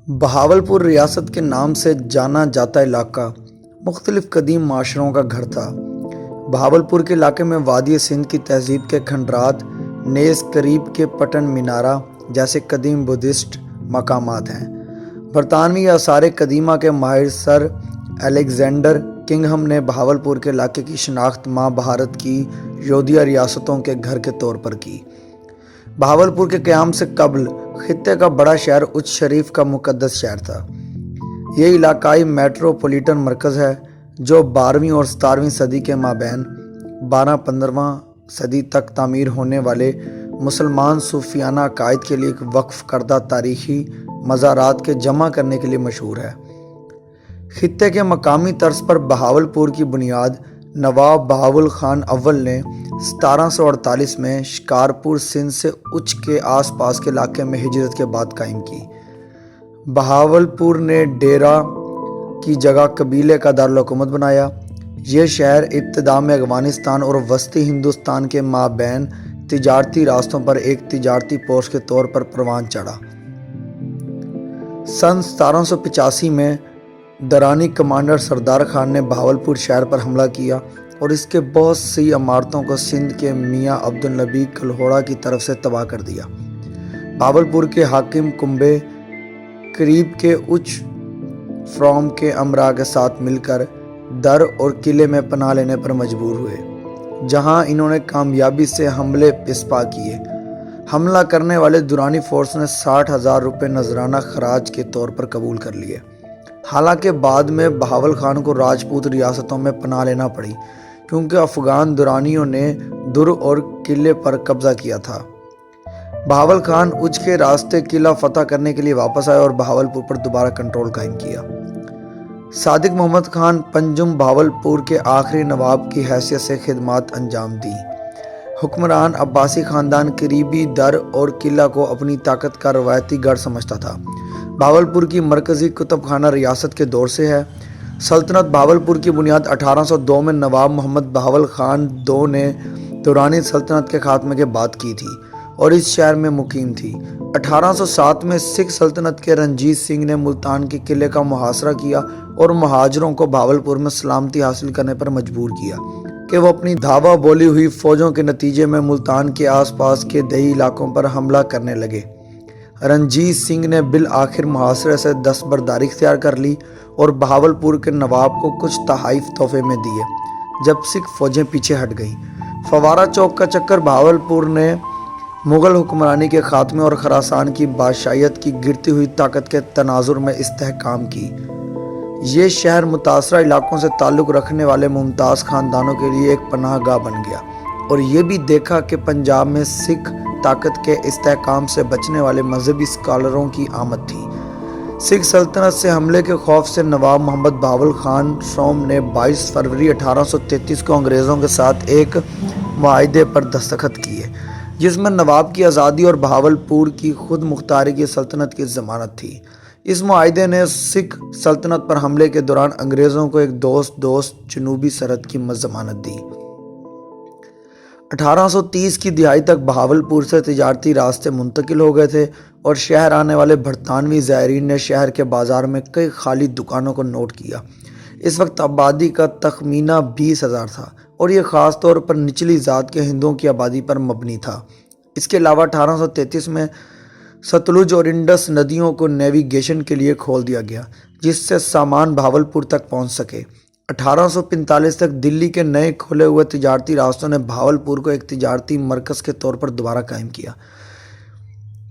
بہاولپور ریاست کے نام سے جانا جاتا علاقہ مختلف قدیم معاشروں کا گھر تھا۔ بہاولپور کے علاقے میں وادی سندھ کی تہذیب کے کھنڈرات نیز قریب کے پٹن مینارہ جیسے قدیم بدھسٹ مقامات ہیں۔ برطانوی آثار قدیمہ کے ماہر سر الیگزینڈر کنگھم نے بہاولپور کے علاقے کی شناخت ماں بھارت کی یودھیا ریاستوں کے گھر کے طور پر کی۔ بہاولپور کے قیام سے قبل خطے کا بڑا شہر اچ شریف کا مقدس شہر تھا۔ یہ علاقائی میٹروپولیٹن مرکز ہے جو 12ویں اور 17ویں صدی کے مابین 12-15واں صدی تک تعمیر ہونے والے مسلمان صوفیانہ عقائد کے لیے ایک وقف کردہ تاریخی مزارات کے جمع کرنے کے لیے مشہور ہے۔ خطے کے مقامی طرز پر بہاولپور کی بنیاد نواب بہاول خان اول نے 1748 میں شکارپور سندھ سے اچ کے آس پاس کے علاقے میں ہجرت کے بعد قائم کی۔ بہاولپور نے ڈیرہ کی جگہ قبیلے کا دارالحکومت بنایا۔ یہ شہر ابتدا میں افغانستان اور وسطی ہندوستان کے مابین تجارتی راستوں پر ایک تجارتی پوسٹ کے طور پر پروان چڑھا۔ سن 1785 میں درانی کمانڈر سردار خان نے بہاولپور شہر پر حملہ کیا اور اس کے بہت سی عمارتوں کو سندھ کے میاں عبدالنبی کلہوڑا کی طرف سے تباہ کر دیا۔ بہاولپور کے حاکم کنبے قریب کے اچ فرام کے امراء کے ساتھ مل کر در اور قلعے میں پناہ لینے پر مجبور ہوئے، جہاں انہوں نے کامیابی سے حملے پسپا کیے۔ حملہ کرنے والے درانی فورس نے 60,000 روپے نذرانہ خراج کے طور پر قبول کر لیے۔ حالانکہ بعد میں بہاول خان کو راجپوت ریاستوں میں پناہ لینا پڑی کیونکہ افغان درانیوں نے در اور قلعے پر قبضہ کیا تھا۔ بہاول خان اچ کے راستے قلعہ فتح کرنے کے لیے واپس آئے اور بہاولپور پر دوبارہ کنٹرول قائم کیا۔ صادق محمد خان پنجم بہاولپور کے آخری نواب کی حیثیت سے خدمات انجام دی۔ حکمران عباسی خاندان قریبی در اور قلعہ کو اپنی طاقت کا روایتی گڑھ سمجھتا تھا۔ بہاولپور کی مرکزی کتب خانہ ریاست کے دور سے ہے۔ سلطنت بہاولپور کی بنیاد 1802 میں نواب محمد بہاول خان II نے درانی سلطنت کے خاتمے کے بعد کی تھی اور اس شہر میں مقیم تھی۔ 1807 میں سکھ سلطنت کے رنجیت سنگھ نے ملتان کے قلعے کا محاصرہ کیا اور مہاجروں کو بہاولپور میں سلامتی حاصل کرنے پر مجبور کیا کہ وہ اپنی دھاوا بولی ہوئی فوجوں کے نتیجے میں ملتان کے آس پاس کے دیہی علاقوں پر حملہ کرنے لگے۔ رنجیت سنگھ نے بالآخر محاصرے سے دستبرداری اختیار کر لی اور بہاولپور کے نواب کو کچھ تحائف تحفے میں دیے جب سکھ فوجیں پیچھے ہٹ گئیں۔ فوارہ چوک کا چکر بہاولپور نے مغل حکمرانی کے خاتمے اور خراسان کی بادشاہیت کی گرتی ہوئی طاقت کے تناظر میں استحکام کی۔ یہ شہر متاثرہ علاقوں سے تعلق رکھنے والے ممتاز خاندانوں کے لیے ایک پناہ گاہ بن گیا اور یہ بھی دیکھا کہ پنجاب میں سکھ طاقت کے استحکام سے بچنے والے مذہبی اسکالروں کی آمد تھی۔ سکھ سلطنت سے حملے کے خوف سے نواب محمد بہاول خان سوم نے 22 فروری 1833 کو انگریزوں کے ساتھ ایک معاہدے پر دستخط کیے جس میں نواب کی آزادی اور بہاولپور کی خود مختاری کی سلطنت کی ضمانت تھی۔ اس معاہدے نے سکھ سلطنت پر حملے کے دوران انگریزوں کو ایک دوست جنوبی سرحد کی ضمانت دی۔ 1830 کی دہائی تک بہاولپور سے تجارتی راستے منتقل ہو گئے تھے اور شہر آنے والے برطانوی زائرین نے شہر کے بازار میں کئی خالی دکانوں کو نوٹ کیا۔ اس وقت آبادی کا تخمینہ 20,000 تھا اور یہ خاص طور پر نچلی ذات کے ہندوؤں کی آبادی پر مبنی تھا۔ اس کے علاوہ 1833 میں ستلج اور انڈس ندیوں کو نیویگیشن کے لیے کھول دیا گیا جس سے سامان بہاولپور تک پہنچ سکے۔ 1845 تک دلی کے نئے کھلے ہوئے تجارتی راستوں نے بہاولپور کو ایک تجارتی مرکز کے طور پر دوبارہ قائم کیا۔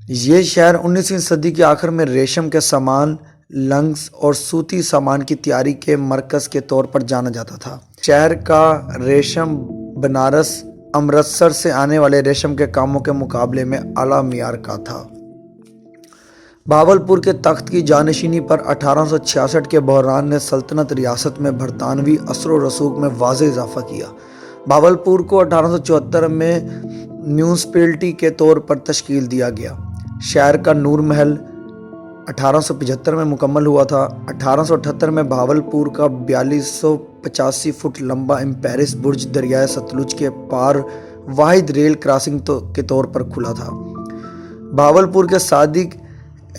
یہ شہر 19ویں صدی کے آخر میں ریشم کے سامان، لنگس اور سوتی سامان کی تیاری کے مرکز کے طور پر جانا جاتا تھا۔ شہر کا ریشم بنارس، امرتسر سے آنے والے ریشم کے کاموں کے مقابلے میں اعلیٰ معیار کا تھا۔ بہاولپور کے تخت کی جانشینی پر 1866 کے بحران نے سلطنت ریاست میں برطانوی اثر و رسوخ میں واضح اضافہ کیا۔ بہاولپور کو 1874 میں میونسپلٹی کے طور پر تشکیل دیا گیا۔ شہر کا نور محل 1875 میں مکمل ہوا تھا۔ 1878 میں بہاولپور کا 4285 فٹ لمبا امپیرس برج دریائے ستلج کے پار واحد ریل کراسنگ کے طور پر کھلا تھا۔ بہاولپور کے صادق